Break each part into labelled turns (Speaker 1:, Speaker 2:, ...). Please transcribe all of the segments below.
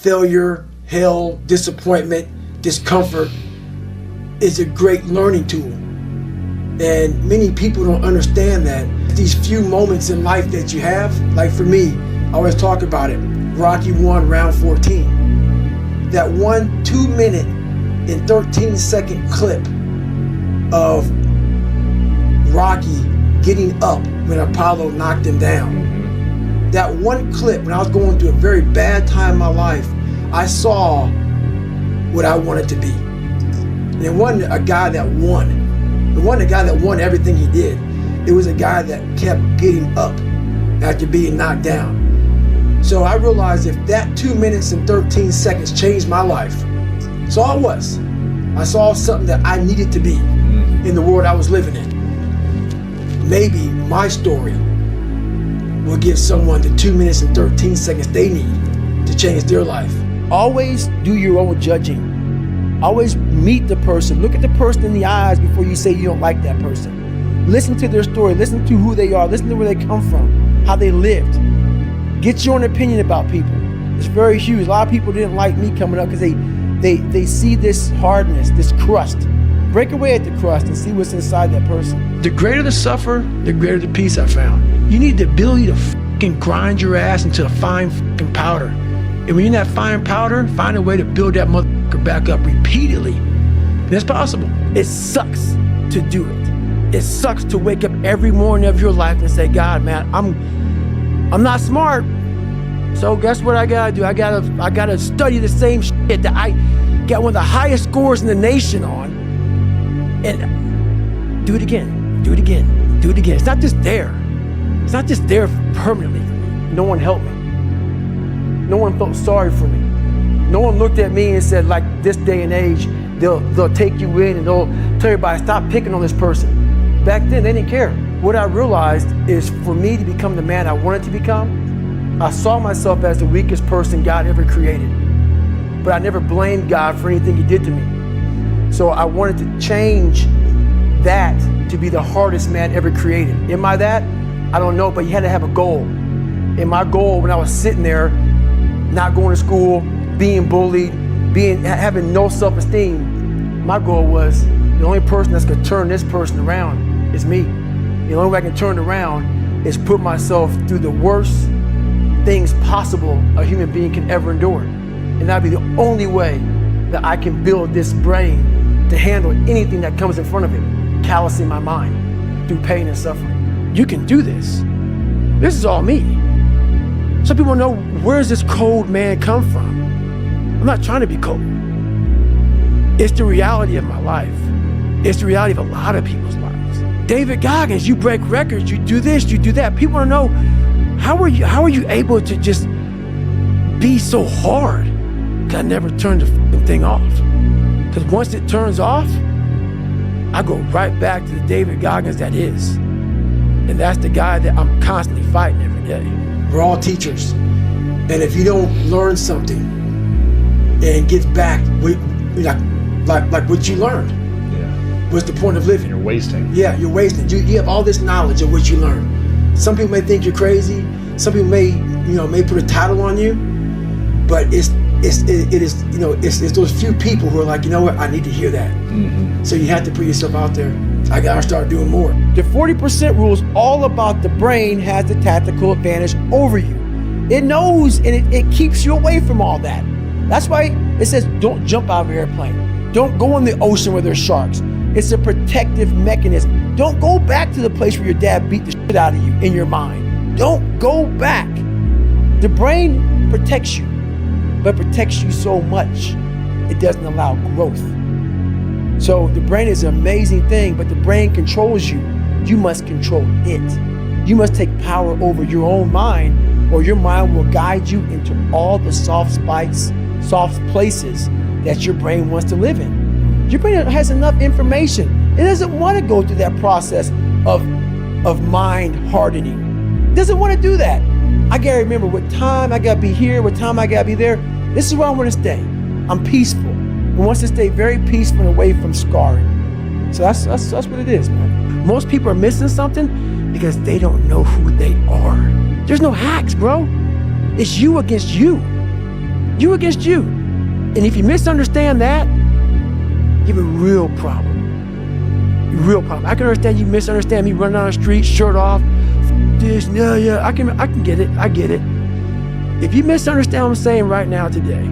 Speaker 1: failure, hell, disappointment, discomfort is a great learning tool. And many people don't understand that. These few moments in life that you have, like for me, I always talk about it, Rocky 1, round 14. That 1 2-minute and 13-second clip of Rocky getting up when Apollo knocked him down. That one clip, when I was going through a very bad time in my life, I saw what I wanted to be. And it wasn't a guy that won. It wasn't a guy that won everything he did. It was a guy that kept getting up after being knocked down. So I realized if that 2 minutes and 13 seconds changed my life, that's all it was. I saw something that I needed to be in the world I was living in. Maybe my story will give someone the 2 minutes and 13 seconds they need to change their life. Always do your own judging. Always meet the person. Look at the person in the eyes before you say you don't like that person. Listen to their story. Listen to who they are. Listen to where they come from, how they lived. Get your own opinion about people. It's very huge. A lot of people didn't like me coming up because they see this hardness, this crust. Break away at the crust and see what's inside that person. The greater the suffer, the greater the peace I found. You need the ability to fucking grind your ass into a fine fucking powder. And when you're in that fine powder, find a way to build that motherfucker back up repeatedly. And it's possible. It sucks to do it. It sucks to wake up every morning of your life and say, God, man, I'm not smart. So guess what I gotta do? I gotta study the same shit that I got one of the highest scores in the nation on, and do it again, do it again, do it again. It's not just there. It's not just there permanently for me. No one helped me. No one felt sorry for me. No one looked at me and said, like this day and age, they'll take you in and they'll tell everybody, stop picking on this person. Back then, they didn't care. What I realized is for me to become the man I wanted to become, I saw myself as the weakest person God ever created. But I never blamed God for anything he did to me. So I wanted to change that to be the hardest man ever created. Am I that? I don't know, but you had to have a goal. And my goal when I was sitting there, not going to school, being bullied, having no self-esteem, my goal was the only person that's gonna turn this person around is me. The only way I can turn it around is put myself through the worst things possible a human being can ever endure. And that'd be the only way that I can build this brain to handle anything that comes in front of it, callousing my mind through pain and suffering. You can do this. This is all me. Some people know, where's this cold man come from? I'm not trying to be cold. It's the reality of my life. It's the reality of a lot of people's lives. David Goggins, you break records, you do this, you do that. People want to know, how are you able to just be so hard? Because I never turned the fucking thing off. Because once it turns off, I go right back to the David Goggins that is. And that's the guy that I'm constantly fighting every day. We're all teachers. And if you don't learn something and get back like what you learned, what's the point of living?
Speaker 2: You're wasting.
Speaker 1: Yeah, you're wasting. You have all this knowledge of what you learned. Some people may think you're crazy. Some people may put a title on you, but it is those few people who are like, you know what, I need to hear that. Mm-hmm. So you have to put yourself out there. I gotta start doing more. The 40% rule is all about the brain has the tactical advantage over you. It knows and it keeps you away from all that. That's why it says don't jump out of an airplane. Don't go in the ocean where there's sharks. It's a protective mechanism. Don't go back to the place where your dad beat the shit out of you in your mind. Don't go back. The brain protects you, but protects you so much, it doesn't allow growth. So the brain is an amazing thing, but the brain controls you. You must control it. You must take power over your own mind, or your mind will guide you into all the soft places that your brain wants to live in. Your brain has enough information. It doesn't want to go through that process of mind hardening. It doesn't want to do that. I gotta remember what time I gotta be here, what time I gotta be there. This is where I want to stay. I'm peaceful. It wants to stay very peaceful and away from scarring. So that's what it is, man. Most people are missing something because they don't know who they are. There's no hacks, bro. It's you against you. You against you. And if you misunderstand that, you have a real problem. Real problem. I can understand you misunderstand me running down the street, shirt off, this, yeah, I can get it, I get it. If you misunderstand what I'm saying right now today,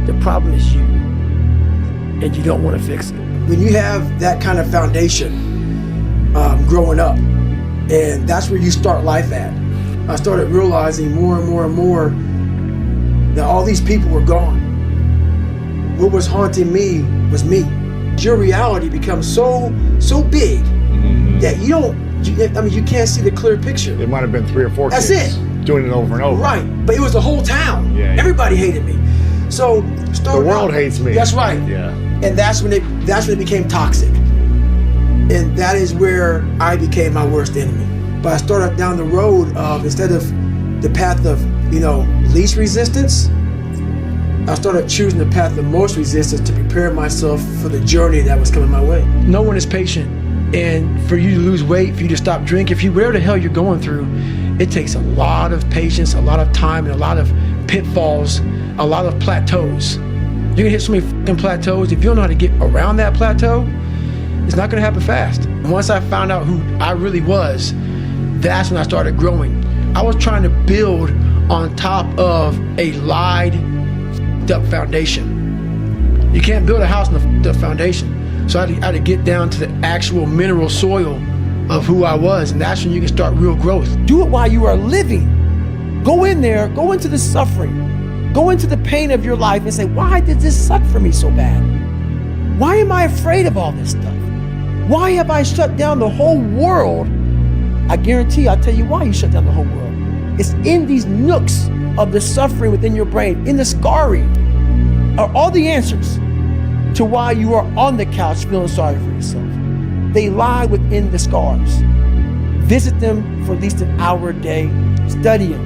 Speaker 1: the problem is you, and you don't want to fix it. When you have that kind of foundation growing up, and that's where you start life at, I started realizing more and more and more that all these people were gone. What was haunting me was me. Your reality becomes so big that you can't see the clear picture.
Speaker 2: It might have been 3 or 4
Speaker 1: That's
Speaker 2: kids
Speaker 1: it.
Speaker 2: doing it over and over.
Speaker 1: Right, but it was the whole town.
Speaker 2: Yeah.
Speaker 1: Everybody hated me. So
Speaker 2: the world hates me.
Speaker 1: That's right.
Speaker 2: Yeah.
Speaker 1: And that's when it became toxic. And that is where I became my worst enemy. But I started down the road of, instead of the path of, least resistance, I started choosing the path of most resistance to prepare myself for the journey that was coming my way. No one is patient. And for you to lose weight, for you to stop drinking, whatever the hell you're going through, it takes a lot of patience, a lot of time, and a lot of pitfalls, a lot of plateaus. You're gonna hit so many fucking plateaus. If you don't know how to get around that plateau, it's not gonna happen fast. And once I found out who I really was, that's when I started growing. I was trying to build on top of a lied up foundation. You can't build a house on the foundation. So I had to get down to the actual mineral soil of who I was, and that's when you can start real growth. Do it while you are living. Go in there, go into the suffering, go into the pain of your life and say, why did this suck for me so bad? Why am I afraid of all this stuff? Why have I shut down the whole world? I guarantee I'll tell you why you shut down the whole world. It's in these nooks of the suffering within your brain, in the scarring, are all the answers to why you are on the couch feeling sorry for yourself. They lie within the scars. Visit them for at least an hour a day, study them,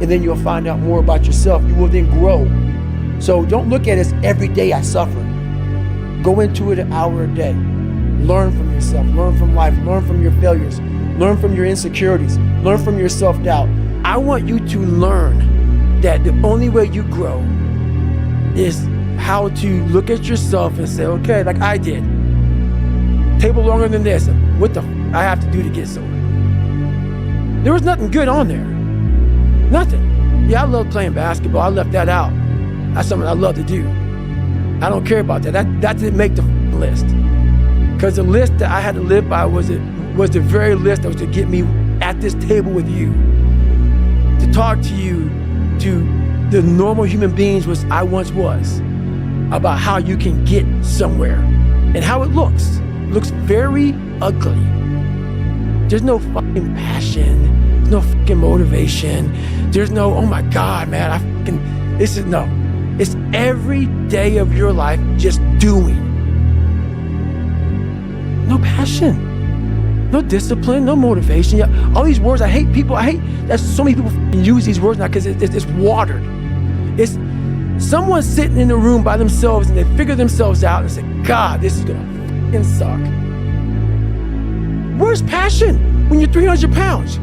Speaker 1: and then you'll find out more about yourself. You will then grow. So don't look at it as every day I suffer. Go into it an hour a day. Learn from yourself, learn from life, learn from your failures, learn from your insecurities, learn from your self-doubt. I want you to learn that the only way you grow is how to look at yourself and say, okay, like I did. Table longer than this. What the I have to do to get somewhere? There was nothing good on there. Nothing. Yeah, I love playing basketball. I left that out. That's something I love to do. I don't care about that. That didn't make the list. Because the list that I had to live by was the very list that was to get me at this table with you, to talk to you, to the normal human beings I once was, about how you can get somewhere and how it looks. It looks very ugly. There's no fucking passion. There's no fucking motivation. There's no, oh my God, man, it's every day of your life just doing. No passion, no discipline, no motivation. Yeah, all these words, I hate that so many people use these words now because it's watered. It's someone sitting in a room by themselves and they figure themselves out and say, God, this is gonna fucking suck. Where's passion when you're 300 pounds?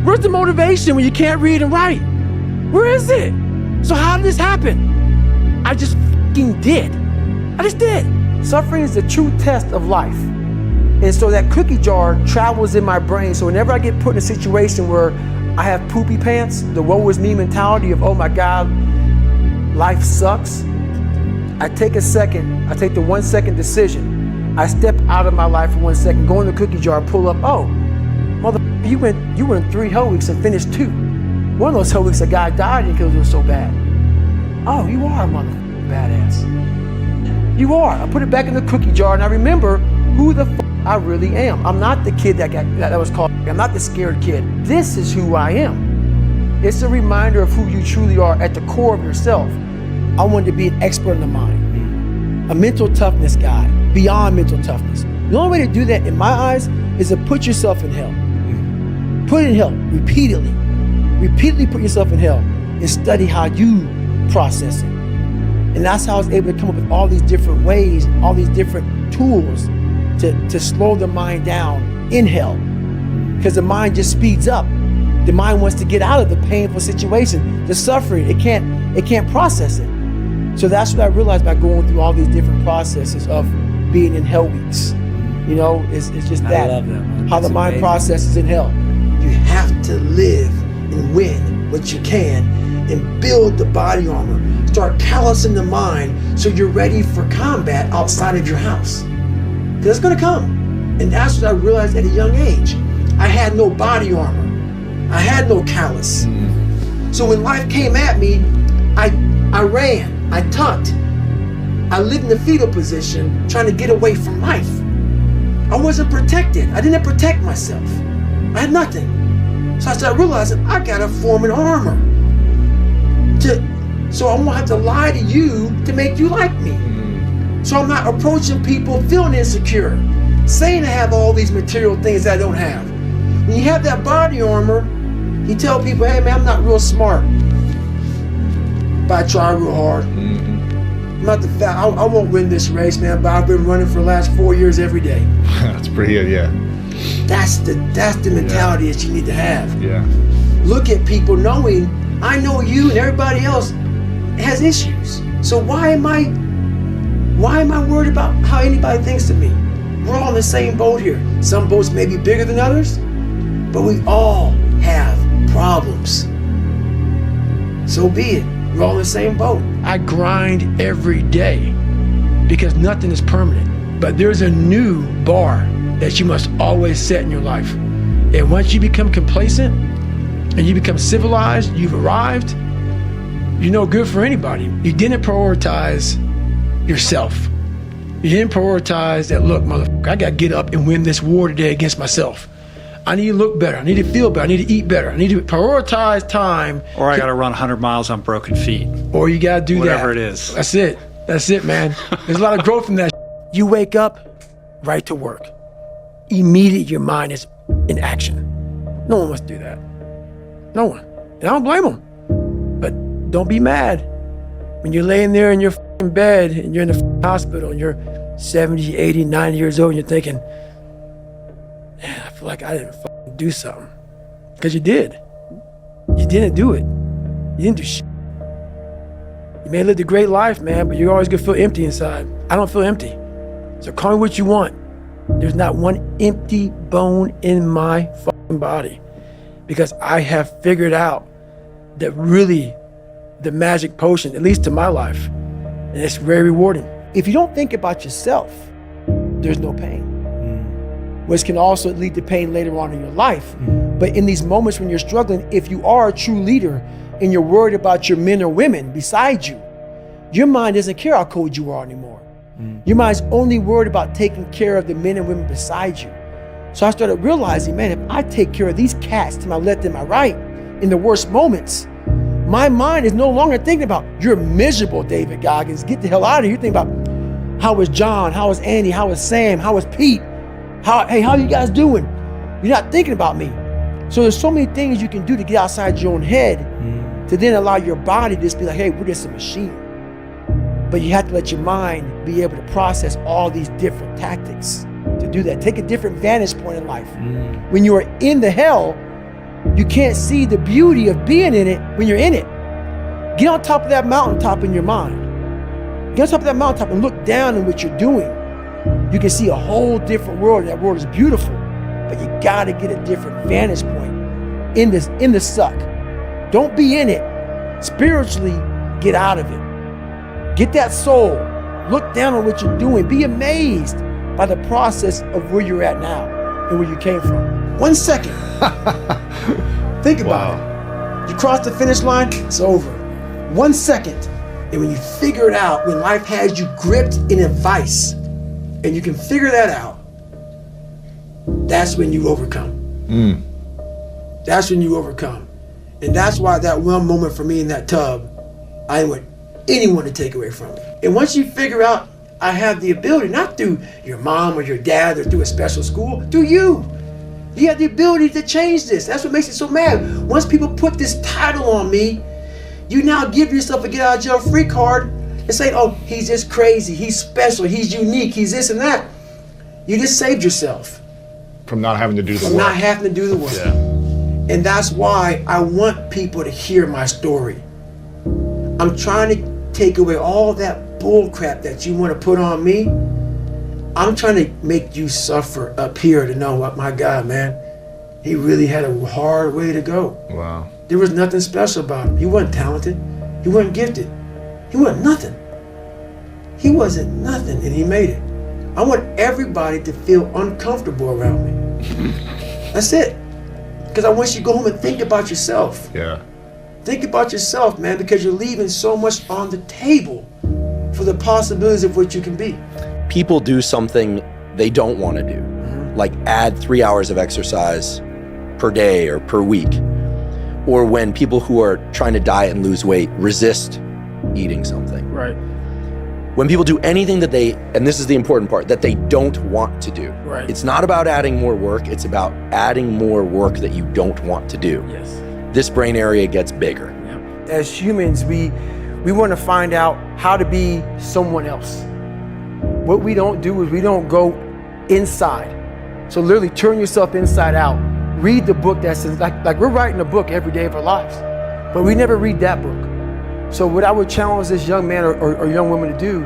Speaker 1: Where's the motivation when you can't read and write? Where is it? So how did this happen? I just fucking did. I just did. Suffering is the true test of life. And so that cookie jar travels in my brain. So whenever I get put in a situation where I have poopy pants, the woe is me mentality of, oh my God, life sucks. I take the 1 second decision. I step out of my life for 1 second, go in the cookie jar, pull up, oh, mother, you went 3 hell weeks and finished 2. One of those hell weeks, a guy died because it was so bad. Oh, you are a mother badass. You are. I put it back in the cookie jar and I remember who the I really am. I'm not the kid that was called. I'm not the scared kid. This is who I am. It's a reminder of who you truly are at the core of yourself. I wanted to be an expert in the mind, a mental toughness guy, beyond mental toughness. The only way to do that in my eyes is to put yourself in hell. Put it in hell repeatedly. Repeatedly put yourself in hell and study how you process it. And that's how I was able to come up with all these different ways, all these different tools to slow the mind down in hell. Because the mind just speeds up The mind wants to get out of the painful situation, the suffering. It can't process it. So that's what I realized by going through all these different processes of being in hell weeks. You know, it's just that.
Speaker 3: I love that, man.
Speaker 1: How
Speaker 3: That's
Speaker 1: the mind
Speaker 3: amazing.
Speaker 1: processes in hell. You have to live and win what you can and build the body armor. Start callousing the mind so you're ready for combat outside of your house. Because it's gonna come. And that's what I realized at a young age. I had no body armor. I had no callus. So when life came at me, I ran, I tucked. I lived in the fetal position trying to get away from life. I wasn't protected. I didn't protect myself. I had nothing. So I started realizing I gotta form an armor. So I won't have to lie to you to make you like me. So I'm not approaching people feeling insecure, saying I have all these material things that I don't have. When you have that body armor, you tell people, hey man, I'm not real smart, but I try real hard. I'm not the fat. I won't win this race, man, but I've been running for the last 4 years every day.
Speaker 2: That's pretty good, yeah.
Speaker 1: That's the mentality that you need to have.
Speaker 2: Yeah.
Speaker 1: Look at people knowing I know you and everybody else has issues. So why am I worried about how anybody thinks of me? We're all in the same boat here. Some boats may be bigger than others, but we all have problems. So be it. We're all in the same boat. I grind every day because nothing is permanent. But there's a new bar that you must always set in your life. And once you become complacent and you become civilized, you've arrived, you're no good for anybody. You didn't prioritize yourself. You didn't prioritize that, look, motherfucker, I gotta get up and win this war today against myself. I need to look better. I need to feel better. I need to eat better. I need to prioritize time.
Speaker 3: Or I got to run 100 miles on broken feet.
Speaker 1: Or you got to do
Speaker 3: Whatever
Speaker 1: that.
Speaker 3: it is.
Speaker 1: That's it. That's it, man. There's a lot of growth in that. You wake up, right to work. Immediately your mind is in action. No one wants to do that. No one. And I don't blame them. But don't be mad. When you're laying there in your bed and you're in the hospital and you're 70, 80, 90 years old and you're thinking, man, I feel like I didn't do something. Because you did. You didn't do it. You didn't do shit. You may have lived a great life, man, but you're always gonna feel empty inside. I don't feel empty. So call me what you want. There's not one empty bone in my body. Because I have figured out that really the magic potion, at least to my life, and it's very rewarding. If you don't think about yourself, there's no pain. Which can also lead to pain later on in your life. But in these moments when you're struggling, if you are a true leader and you're worried about your men or women beside you, your mind doesn't care how cold you are anymore. Your mind's only worried about taking care of the men and women beside you. So I started realizing, man, if I take care of these cats to my left and my right in the worst moments, my mind is no longer thinking about, you're miserable, David Goggins, get the hell out of here. You're thinking about, how was John, how was Andy, how was Sam, how was Pete? Hey, how you guys doing? You're not thinking about me. So there's so many things you can do to get outside your own head to then allow your body to just be like, hey, we're just a machine. But you have to let your mind be able to process all these different tactics to do that. Take a different vantage point in life. When you are in the hell, you can't see the beauty of being in it when you're in it. Get on top of that mountaintop in your mind. Get on top of that mountaintop and look down on what you're doing. You can see a whole different world. That world is beautiful, but you gotta get a different vantage point in the suck. Don't be in it. Spiritually, get out of it. Get that soul. Look down on what you're doing. Be amazed by the process of where you're at now and where you came from. 1 second. Think about it. You cross the finish line, it's over. 1 second. And when you figure it out, when life has you gripped in a vice, and you can figure that out, that's when you overcome. That's when you overcome. And that's why that one moment for me in that tub, I didn't want anyone to take away from me. And once you figure out I have the ability, not through your mom or your dad or through a special school, through you. You have the ability to change this. That's what makes it so mad. Once people put this title on me, you now give yourself a get out of jail free card and say, oh, he's just crazy, he's special, he's unique, he's this and that. You just saved yourself.
Speaker 2: From not having to do the
Speaker 1: From
Speaker 2: work.
Speaker 1: not having to do the work.
Speaker 2: Yeah.
Speaker 1: And that's why I want people to hear my story. I'm trying to take away all that bull crap that you want to put on me. I'm trying to make you suffer up here to know what, my God, man, he really had a hard way to go.
Speaker 2: Wow.
Speaker 1: There was nothing special about him. He wasn't talented. He wasn't gifted. He wasn't nothing. He wasn't nothing, and he made it. I want everybody to feel uncomfortable around me. That's it. Because I want you to go home and think about yourself.
Speaker 2: Yeah.
Speaker 1: Think about yourself, man, because you're leaving so much on the table for the possibilities of what you can be.
Speaker 4: People do something they don't want to do, like add 3 hours of exercise per day or per week. Or when people who are trying to diet and lose weight resist eating something.
Speaker 1: Right.
Speaker 4: When people do anything that they, and this is the important part, that they don't want to do.
Speaker 1: Right.
Speaker 4: It's not about adding more work, it's about adding more work that you don't want to do.
Speaker 1: Yes.
Speaker 4: This brain area gets bigger.
Speaker 5: As humans, we want to find out how to be someone else. What we don't do is we don't go inside. So literally turn yourself inside out. Read the book that says, like we're writing a book every day of our lives, but we never read that book. So what I would challenge this young man or young woman to do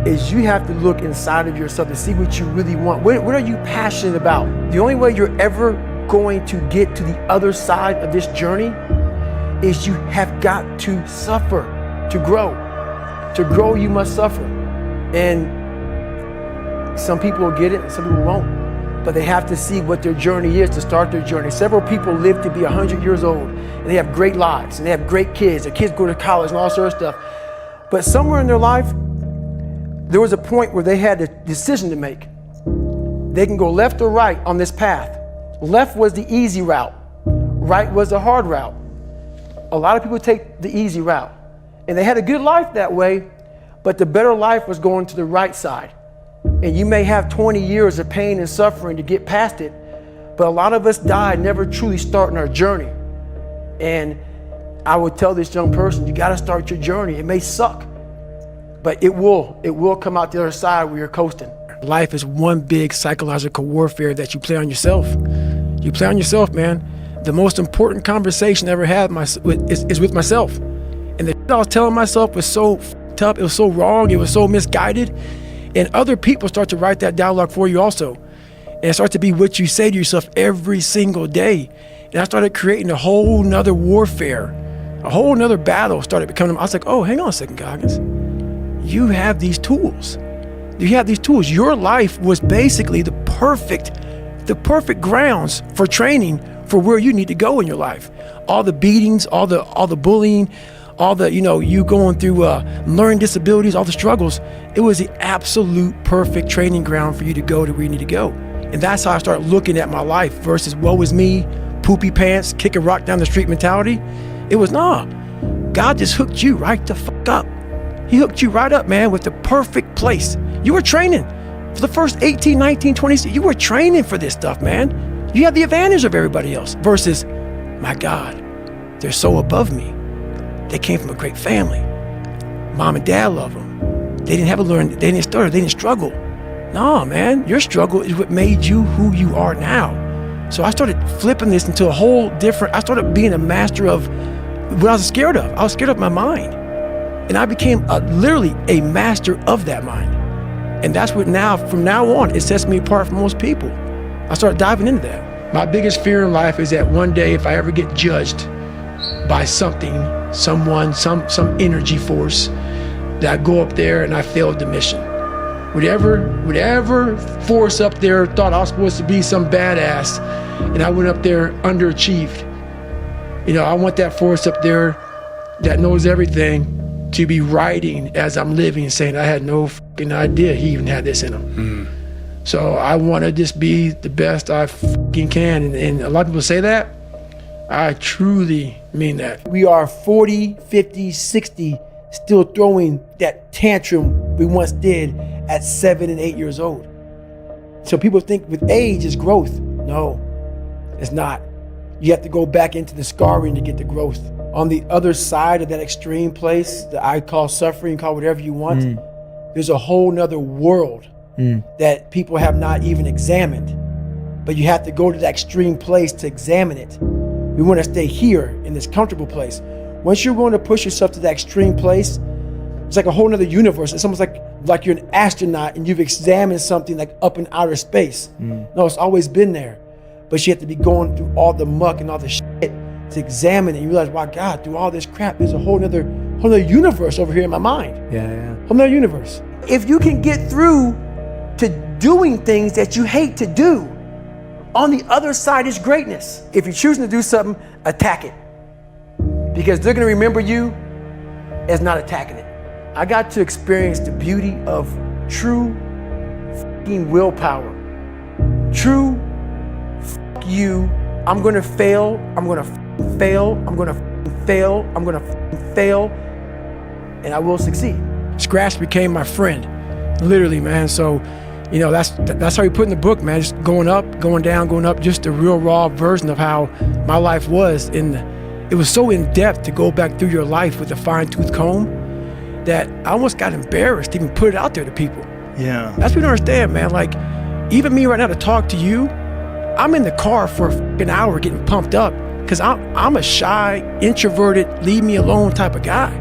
Speaker 5: is you have to look inside of yourself to see what you really want. What are you passionate about? The only way you're ever going to get to the other side of this journey is you have got to suffer to grow. To grow, you must suffer. And some people will get it and some people won't. But they have to see what their journey is to start their journey. Several people live to be 100 years old and they have great lives and they have great kids. Their kids go to college and all sorts of stuff. But somewhere in their life, there was a point where they had a decision to make. They can go left or right on this path. Left was the easy route. Right was the hard route. A lot of people take the easy route. And they had a good life that way, but the better life was going to the right side. And you may have 20 years of pain and suffering to get past it, but a lot of us die never truly starting our journey. And I would tell this young person, you gotta start your journey. It may suck, but it will come out the other side where you're coasting. Life is one big psychological warfare that you play on yourself. You play on yourself, man. The most important conversation I ever had is with myself. And the shit I was telling myself was so f***ed up, it was so wrong, it was so misguided. And other people start to write that dialogue for you also. And it starts to be what you say to yourself every single day. And I started creating a whole nother warfare, a whole nother battle started becoming. I was like, oh, hang on a second, Goggins. You have these tools. You have these tools. Your life was basically the perfect grounds for training for where you need to go in your life. All the beatings, all the bullying, all the, you going through learning disabilities, all the struggles, it was the absolute perfect training ground for you to go to where you need to go. And that's how I started looking at my life versus woe is me, poopy pants, kick a rock down the street mentality. It was, nah, God just hooked you right the fuck up. He hooked you right up, man, with the perfect place. You were training for the first 18, 19, 20, you were training for this stuff, man. You had the advantage of everybody else versus, my God, they're so above me. They came from a great family. Mom and dad love them. They didn't stutter, they didn't struggle. No, man, your struggle is what made you who you are now. So I started flipping this into a whole different, I started being a master of what I was scared of. I was scared of my mind. And I became literally a master of that mind. And that's what from now on, it sets me apart from most people. I started diving into that. My biggest fear in life is that one day if I ever get judged by something, someone, some energy force, that I go up there and I failed the mission. Whatever force up there thought I was supposed to be some badass, and I went up there underachieved. I want that force up there that knows everything to be writing as I'm living and saying I had no fucking idea he even had this in him. So I want to just be the best I fucking can. And a lot of people say that. I truly mean that. We are 40, 50, 60, still throwing that tantrum we once did at 7 and 8 years old. So people think with age is growth. No, it's not. You have to go back into the scarring to get the growth. On the other side of that extreme place that I call suffering, call whatever you want, there's a whole nother world that people have not even examined. But you have to go to that extreme place to examine it. We want to stay here in this comfortable place. Once you're willing to push yourself to that extreme place, it's like a whole nother universe. It's almost like you're an astronaut and you've examined something like up in outer space. No, it's always been there. But you have to be going through all the muck and all the shit to examine it. You realize, wow, God, through all this crap, there's a whole nother universe over here in my mind.
Speaker 6: Yeah.
Speaker 5: Whole nother universe. If you can get through to doing things that you hate to do, on the other side is greatness. If you're choosing to do something, attack it. Because they're gonna remember you as not attacking it. I got to experience the beauty of true fucking willpower. True fuck you. I'm gonna fail. I'm gonna fail. I'm gonna fail. I'm gonna fail. And I will succeed. Scratch became my friend, literally, man. So, you know, that's how you put in the book, man. Just going up, going down, going up. Just the real raw version of how my life was. It was so in depth to go back through your life with a fine-tooth comb that I almost got embarrassed to even put it out there to people.
Speaker 6: Yeah.
Speaker 5: That's what you don't understand, man. Like, even me right now to talk to you, I'm in the car for an hour getting pumped up because I'm a shy, introverted, leave me alone type of guy.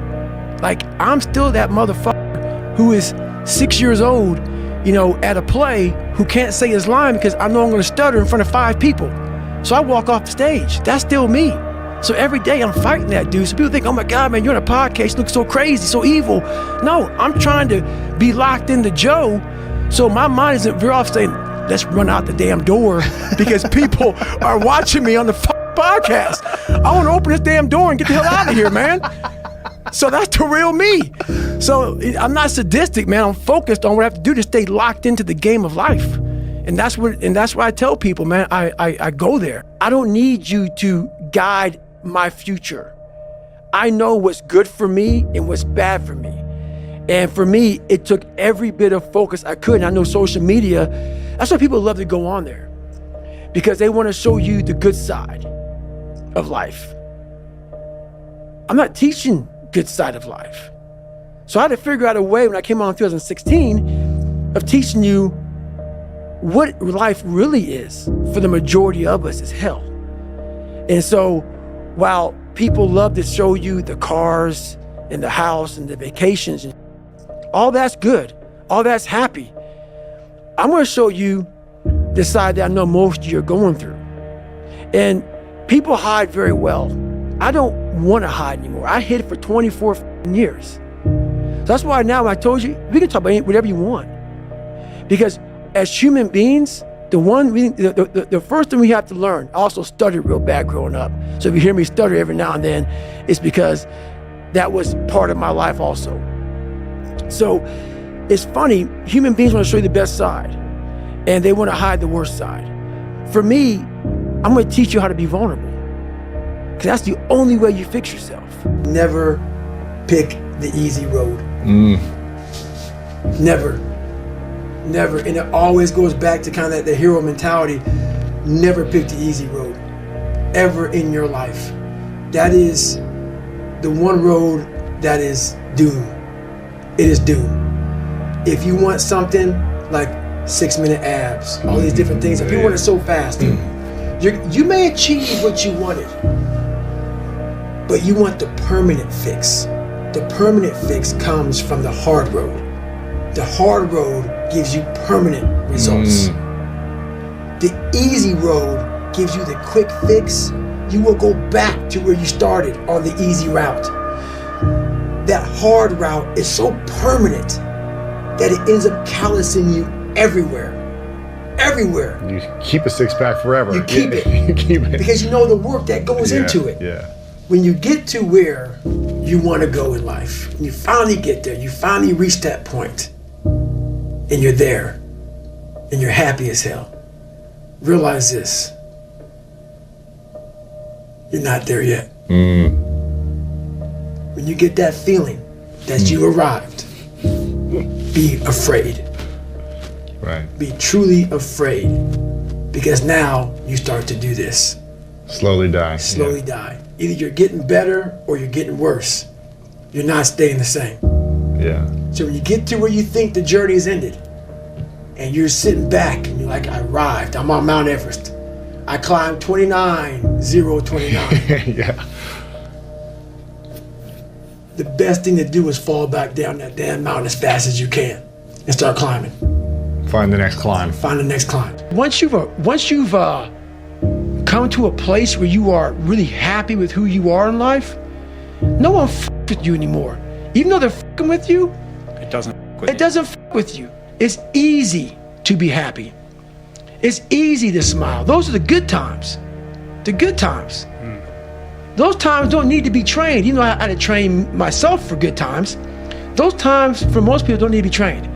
Speaker 5: Like, I'm still that motherfucker who is 6 years old, you know, at a play who can't say his line because I know I'm gonna stutter in front of 5 people. So I walk off the stage. That's still me. So every day I'm fighting that dude. So people think, oh my God, man, you're on a podcast, you look so crazy, so evil. No, I'm trying to be locked into Joe. So my mind isn't very off saying, let's run out the damn door because people are watching me on the podcast. I want to open this damn door and get the hell out of here, man. So that's the real me. So I'm not sadistic, man. I'm focused on what I have to do to stay locked into the game of life. And that's why I tell people, man, I go there. I don't need you to guide my future. I know what's good for me and what's bad for me. And for me, it took every bit of focus I could. And I know social media, that's why people love to go on there, because they want to show you the good side of life. I'm not teaching good side of life. So I had to figure out a way when I came on in 2016 of teaching you what life really is for the majority of us is hell. And so while people love to show you the cars and the house and the vacations, and all that's good, all that's happy, I'm gonna show you the side that I know most of you are going through. And people hide very well. I don't wanna hide anymore. I hid for 24 years. So that's why now when I told you, we can talk about whatever you want. Because as human beings, the first thing we have to learn, I also stuttered real bad growing up. So if you hear me stutter every now and then, it's because that was part of my life also. So it's funny, human beings want to show you the best side and they want to hide the worst side. For me, I'm going to teach you how to be vulnerable, because that's the only way you fix yourself. Never pick the easy road. Never. Never. And it always goes back to kind of the hero mentality. Never pick the easy road ever in your life. That is the one road that is doom. It is doom. If you want something like 6-minute abs, all these different things, if you want it so fast, you may achieve what you wanted, but you want the permanent fix. The permanent fix comes from the hard road. The hard road gives you permanent results. The easy road gives you the quick fix. You will go back to where you started on the easy route. That hard route is so permanent that it ends up callousing you everywhere. Everywhere.
Speaker 2: You keep a six-pack forever.
Speaker 5: You keep it.
Speaker 2: You keep it.
Speaker 5: Because you know the work that goes into it.
Speaker 2: Yeah.
Speaker 5: When you get to where you want to go in life, when you finally get there, you finally reach that point, and you're there, and you're happy as hell, realize this: you're not there yet. When you get that feeling that you arrived, be afraid.
Speaker 2: Right.
Speaker 5: Be truly afraid, because now you start to do this.
Speaker 2: Slowly die.
Speaker 5: Slowly die. Either you're getting better or you're getting worse. You're not staying the same.
Speaker 2: Yeah.
Speaker 5: So when you get to where you think the journey is ended, and you're sitting back and you're like, I arrived, I'm on Mount Everest,
Speaker 1: I climbed 29.
Speaker 2: Yeah.
Speaker 1: The best thing to do is fall back down that damn mountain as fast as you can and start climbing.
Speaker 2: Find the next climb.
Speaker 1: Find the next climb. Once you've come to a place where you are really happy with who you are in life, no one f**ks with you anymore. Even though they're f**ing with you,
Speaker 3: It doesn't
Speaker 1: f*ck with you. It's easy to be happy. It's easy to smile. Those are the good times. The good times. Those times don't need to be trained. You know, I had to train myself for good times. Those times, for most people, don't need to be trained.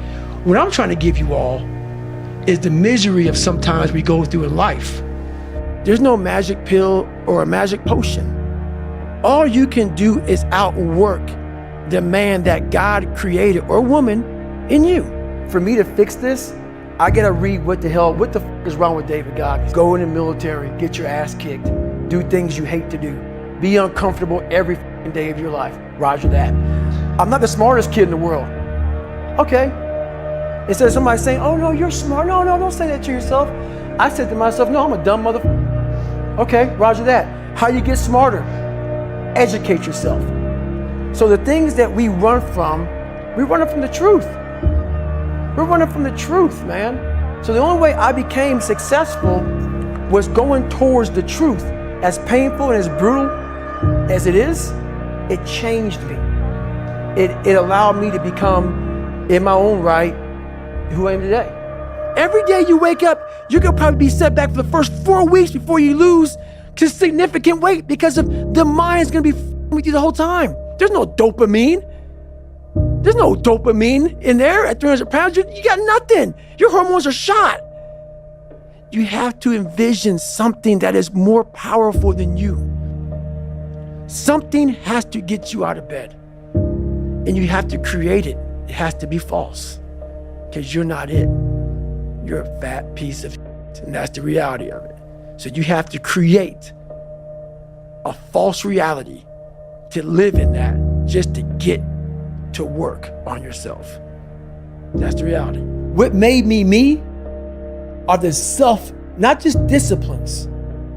Speaker 1: What I'm trying to give you all is the misery of sometimes we go through in life. There's no magic pill or a magic potion. All you can do is outwork the man that God created or woman in you. For me to fix this, I gotta read what the f is wrong with David Goggins. Go in the military, get your ass kicked, do things you hate to do, be uncomfortable every day of your life. Roger that. I'm not the smartest kid in the world. Okay. Instead of somebody saying, oh no, you're smart. No, don't say that to yourself. I said to myself, no, I'm a dumb motherfucker. Okay, roger that. How you get smarter? Educate yourself. So the things that we run from the truth. We're running from the truth, man. So the only way I became successful was going towards the truth. As painful and as brutal as it is, it changed me. It allowed me to become, in my own right, who I am today. Every day you wake up, you're gonna probably be set back for the first 4 weeks before you lose significant weight because of the mind's gonna be with you the whole time. There's no dopamine. There's no dopamine in there at 300 pounds. You got nothing. Your hormones are shot. You have to envision something that is more powerful than you. Something has to get you out of bed. And you have to create it. It has to be false. Because you're not it. You're a fat piece of shit, and that's the reality of it. So you have to create a false reality to live in that just to get to work on yourself. That's the reality. What made me me are the not just disciplines,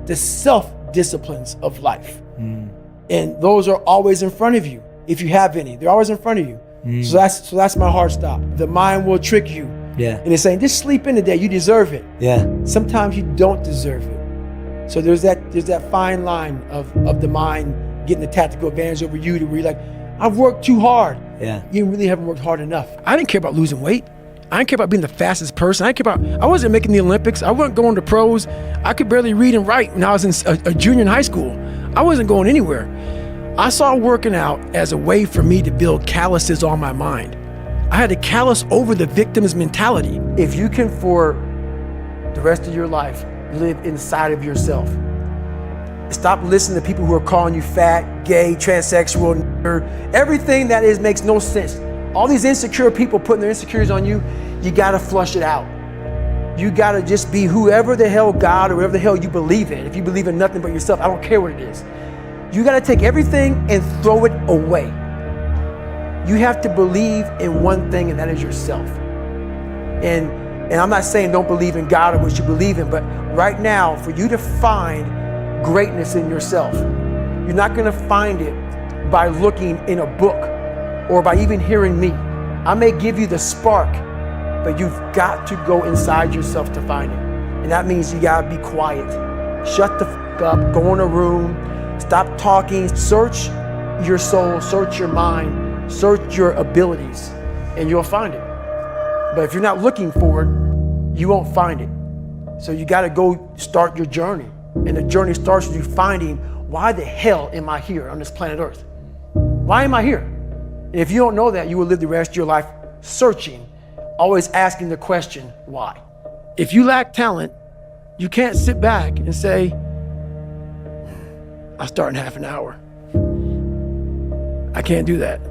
Speaker 1: the self-disciplines of life. And those are always in front of you. If you have any, they're always in front of you. So that's my hard stop. The mind will trick you.
Speaker 6: Yeah.
Speaker 1: And it's saying, just sleep in today, you deserve it.
Speaker 6: Yeah.
Speaker 1: Sometimes you don't deserve it. So there's that fine line of the mind getting the tactical advantage over you to where you're like, I've worked too hard.
Speaker 6: Yeah.
Speaker 1: You really haven't worked hard enough. I didn't care about losing weight. I didn't care about being the fastest person. I wasn't making the Olympics. I wasn't going to pros. I could barely read and write when I was a junior in high school. I wasn't going anywhere. I saw working out as a way for me to build calluses on my mind. I had to callous over the victim's mentality. If you can, for the rest of your life, live inside of yourself, stop listening to people who are calling you fat, gay, transsexual, nerd. Everything that is makes no sense. All these insecure people putting their insecurities on you, you gotta flush it out. You gotta just be whoever the hell God or whatever the hell you believe in. If you believe in nothing but yourself, I don't care what it is. You gotta take everything and throw it away. You have to believe in one thing, and that is yourself. And I'm not saying don't believe in God or what you believe in, but right now, for you to find greatness in yourself, you're not gonna find it by looking in a book or by even hearing me. I may give you the spark, but you've got to go inside yourself to find it. And that means you gotta be quiet. Shut the f up, go in a room, stop talking, search your soul, search your mind, search your abilities, and you'll find it. But if you're not looking for it, you won't find it. So you gotta go start your journey. And the journey starts with you finding, why the hell am I here on this planet Earth? Why am I here? And if you don't know that, you will live the rest of your life searching, always asking the question, why? If you lack talent, you can't sit back and say, I'll start in half an hour. I can't do that.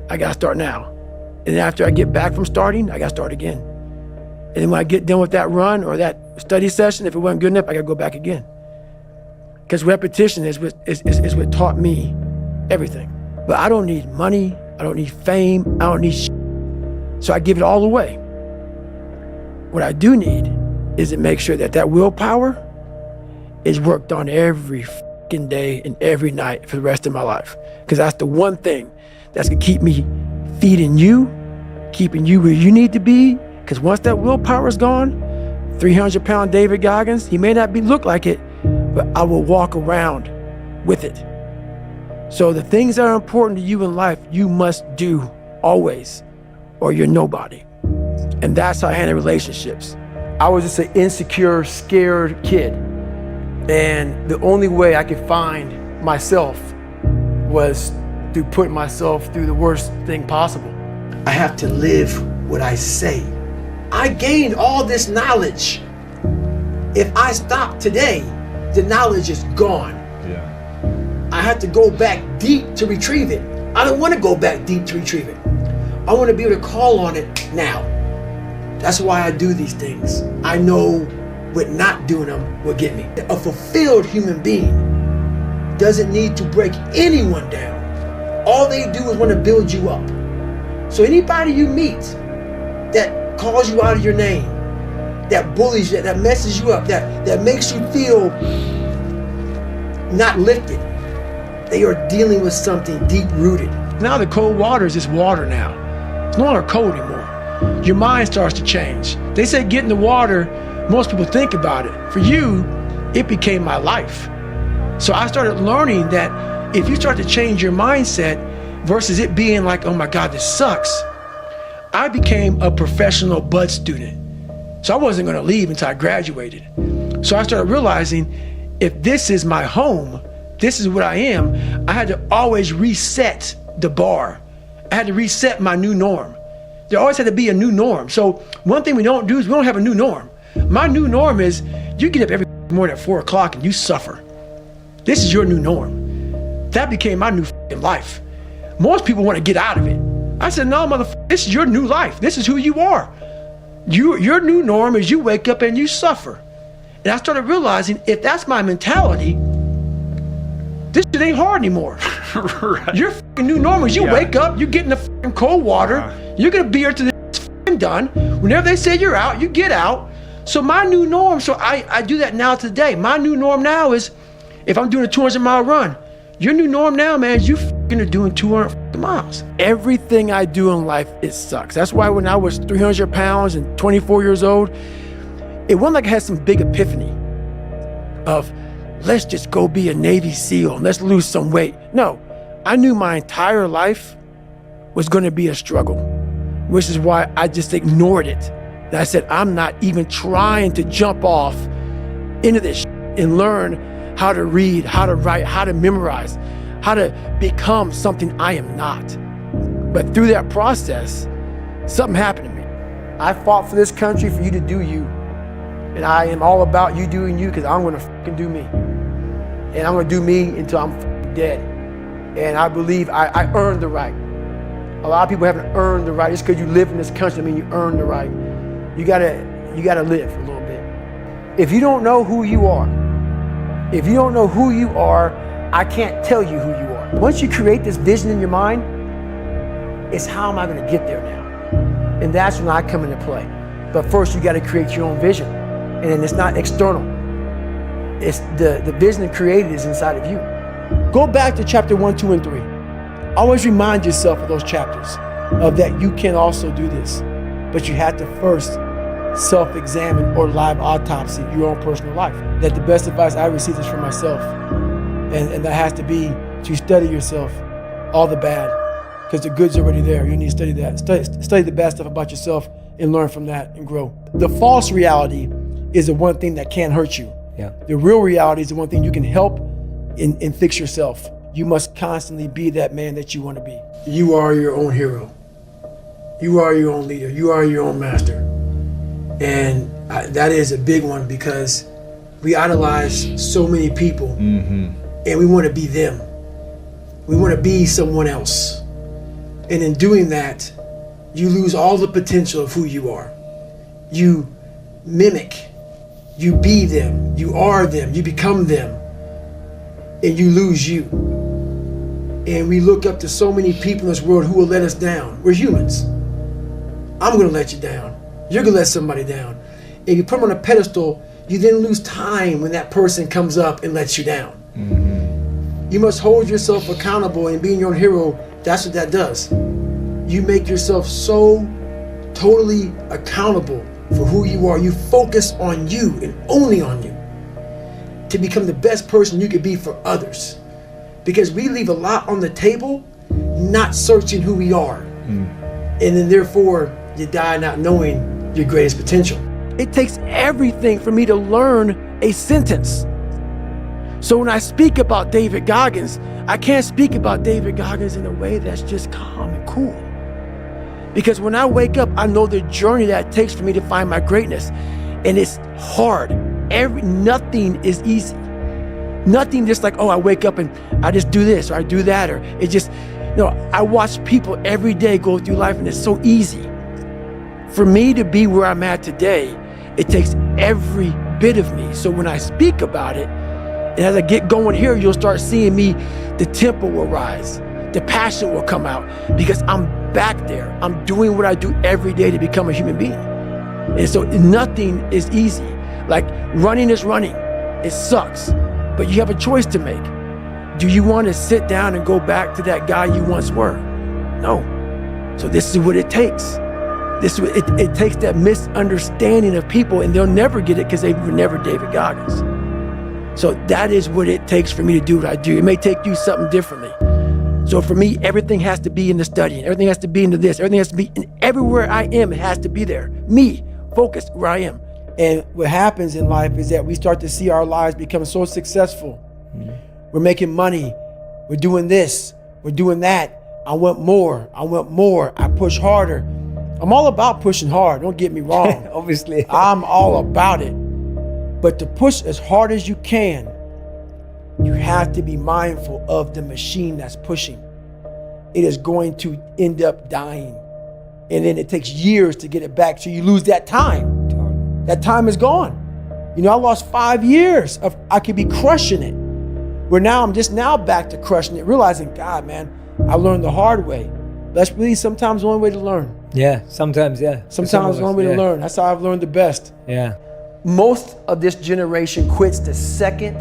Speaker 1: I gotta start now. And then after I get back from starting, I gotta start again. And then when I get done with that run or that study session, if it wasn't good enough, I gotta go back again. Because repetition is what taught me everything. But I don't need money, I don't need fame, I don't need shit. So I give it all away. What I do need is to make sure that willpower
Speaker 5: is worked on every fucking day and every night for the rest of my life. Because that's the one thing that's gonna keep me feeding you, keeping you where you need to be. Because once that willpower is gone, 300-pound David Goggins, he may not look like it, but I will walk around with it. So the things that are important to you in life, you must do always, or you're nobody. And that's how I handle relationships. I was just an insecure, scared kid. And the only way I could find myself was through putting myself through the worst thing possible.
Speaker 1: I have to live what I say. I gained all this knowledge. If I stop today, the knowledge is gone.
Speaker 2: Yeah.
Speaker 1: I have to go back deep to retrieve it. I don't want to go back deep to retrieve it. I want to be able to call on it now. That's why I do these things. I know what not doing them will get me. A fulfilled human being doesn't need to break anyone down. All they do is want to build you up. So anybody you meet that calls you out of your name, that bullies you, that messes you up, that makes you feel not lifted, they are dealing with something deep-rooted. Now the cold water is just water now. It's no longer cold anymore. Your mind starts to change. They say get in the water, most people think about it. For you, it became my life. So I started learning that if you start to change your mindset versus it being like, oh my God, this sucks, I became a professional bud student. So I wasn't gonna leave until I graduated. So I started realizing if this is my home, this is what I am, I had to always reset the bar. I had to reset my new norm. There always had to be a new norm. So one thing we don't do is we don't have a new norm. My new norm is you get up every morning at 4 o'clock and you suffer. This is your new norm. That became my new life. Most people want to get out of it. I said, no, motherfucker, this is your new life. This is who you are. Your new norm is you wake up and you suffer. And I started realizing if that's my mentality, this shit ain't hard anymore.
Speaker 3: Right.
Speaker 1: Your new norm is you wake up, you get in the cold water, you're gonna be here till this done. Whenever they say you're out, you get out. So my new norm, so I do that now today. My new norm now is if I'm doing a 200-mile run, your new norm now, man, is you are doing 200 miles. Everything I do in life, it sucks. That's why when I was 300 pounds and 24 years old, it wasn't like I had some big epiphany of let's just go be a Navy SEAL and let's lose some weight. No, I knew my entire life was gonna be a struggle, which is why I just ignored it. And I said, I'm not even trying to jump off into this and learn how to read, how to write, how to memorize, how to become something I am not. But through that process, something happened to me. I fought for this country for you to do you. And I am all about you doing you because I'm gonna fucking do me. And I'm gonna do me until I'm fucking dead. And I believe I earned the right. A lot of people haven't earned the right. Just because you live in this country, I mean you earned the right. You gotta live a little bit. If you don't know who you are, I can't tell you who you are. Once you create this vision in your mind, it's how am I gonna get there now? And that's when I come into play. But first you gotta create your own vision. And then it's not external. It's the vision created is inside of you. Go back to chapter 1, 2, and 3. Always remind yourself of those chapters, of that you can also do this. But you have to first self-examine or live autopsy your own personal life. That the best advice I received is from myself. And that has to be to study yourself, all the bad, because the good's already there. You need to study that. Study the bad stuff about yourself and learn from that and grow. The false reality is the one thing that can hurt you.
Speaker 4: Yeah.
Speaker 1: The real reality is the one thing you can help and fix yourself. You must constantly be that man that you want to be. You are your own hero. You are your own leader. You are your own master. And that is a big one because we idolize so many people and we want to be them. We want to be someone else. And in doing that, you lose all the potential of who you are. You mimic, you be them, you are them, you become them, and you lose you. And we look up to so many people in this world who will let us down. We're humans. I'm gonna let you down. You're gonna let somebody down. If you put them on a pedestal, You then lose time when that person comes up and lets you down. You must hold yourself accountable, and being your own hero, that's what that does. You make yourself so totally accountable for who you are. You focus on you and only on you to become the best person you could be for others. Because we leave a lot on the table, not searching who we are. And then therefore, you die not knowing your greatest potential. It takes everything for me to learn a sentence. So when I speak about David Goggins, I can't speak about David Goggins in a way that's just calm and cool. Because when I wake up, I know the journey that it takes for me to find my greatness. And it's hard. Nothing is easy. Nothing just like, oh, I wake up and I just do this or I do that, or it just, I watch people every day go through life and it's so easy. For me to be where I'm at today, it takes every bit of me. So when I speak about it, and as I get going here, you'll start seeing me, the tempo will rise, the passion will come out, because I'm back there. I'm doing what I do every day to become a human being. And so nothing is easy. Like running is running, it sucks, but you have a choice to make. Do you want to sit down and go back to that guy you once were? No. So this is what it takes. It takes that misunderstanding of people, and they'll never get it because they were never David Goggins. So that is what it takes for me to do what I do. It may take you something differently. So for me, everything has to be in the studying. Everything has to be into this. Everything has to be in everywhere I am. It has to be there. Me, focused where I am. And what happens in life is that we start to see our lives become so successful. We're making money. We're doing this. We're doing that. I want more. I want more. I push harder. I'm all about pushing hard. Don't get me wrong.
Speaker 6: Obviously.
Speaker 1: I'm all about it. But to push as hard as you can, you have to be mindful of the machine that's pushing. It is going to end up dying. And then it takes years to get it back, so you lose that time. That time is gone. I lost 5 years of I could be crushing it. Where now I'm just now back to crushing it, realizing, God, man, I learned the hard way. That's really sometimes the only way to learn.
Speaker 6: Yeah, sometimes, yeah.
Speaker 1: Sometimes the only way to learn. That's how I've learned the best.
Speaker 6: Yeah.
Speaker 5: Most of this generation quits the second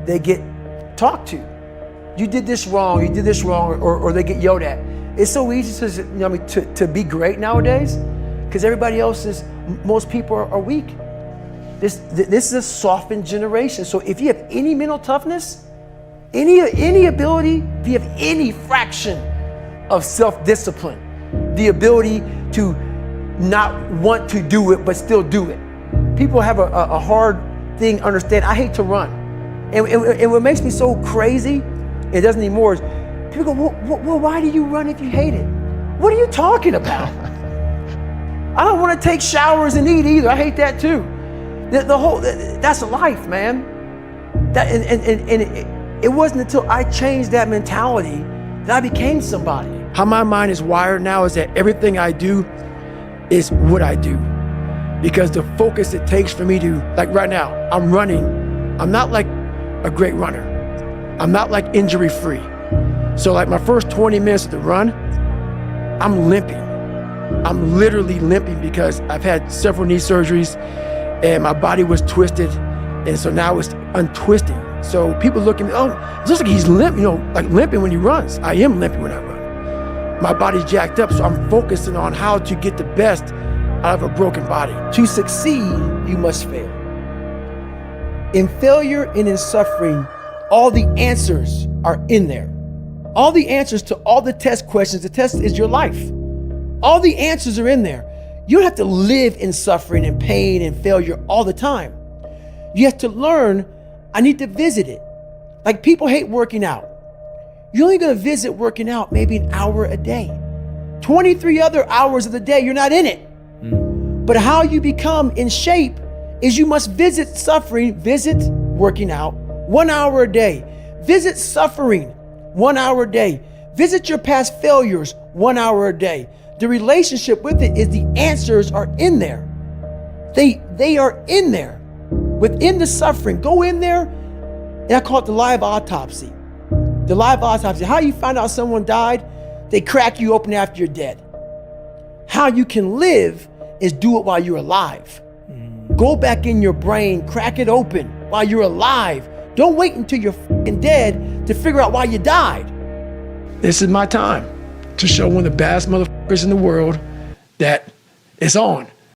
Speaker 5: they get talked to. You did this wrong, or they get yelled at. It's so easy to be great nowadays because everybody else most people are weak. This is a softened generation. So if you have any mental toughness, any ability, if you have any fraction of self-discipline, the ability to not want to do it but still do it. People have a hard thing understand. I hate to run. And what makes me so crazy, it doesn't anymore, is people go, well, why do you run if you hate it? What are you talking about? I don't want to take showers and eat either. I hate that too. That's life, man. It wasn't until I changed that mentality that I became somebody. How my mind is wired now is that everything I do is what I do. Because the focus it takes for me to, like right now, I'm running. I'm not like a great runner. I'm not like injury free. So like my first 20 minutes of the run, I'm limping. I'm literally limping because I've had several knee surgeries and my body was twisted. And so now it's untwisting. So people look at me, oh, it looks like he's limp, like limping when he runs. I am limping when I run. My body's jacked up, so I'm focusing on how to get the best out of a broken body. To succeed, you must fail. In failure and in suffering, all the answers are in there. All the answers to all the test questions. The test is your life. All the answers are in there. You don't have to live in suffering and pain and failure all the time. You have to learn, I need to visit it. Like people hate working out. You're only gonna visit working out maybe an hour a day. 23 other hours of the day, you're not in it. But how you become in shape is you must visit suffering, visit working out 1 hour a day. Visit suffering 1 hour a day. Visit your past failures 1 hour a day. The relationship with it is the answers are in there. They are in there. Within the suffering, go in there, and I call it the live autopsy. The live autopsy. How you find out someone died? They crack you open after you're dead. How you can live is do it while you're alive. Go back in your brain, crack it open while you're alive. Don't wait until you're fucking dead to figure out why you died.
Speaker 1: This is my time to show one of the baddest motherfuckers in the world that it's on.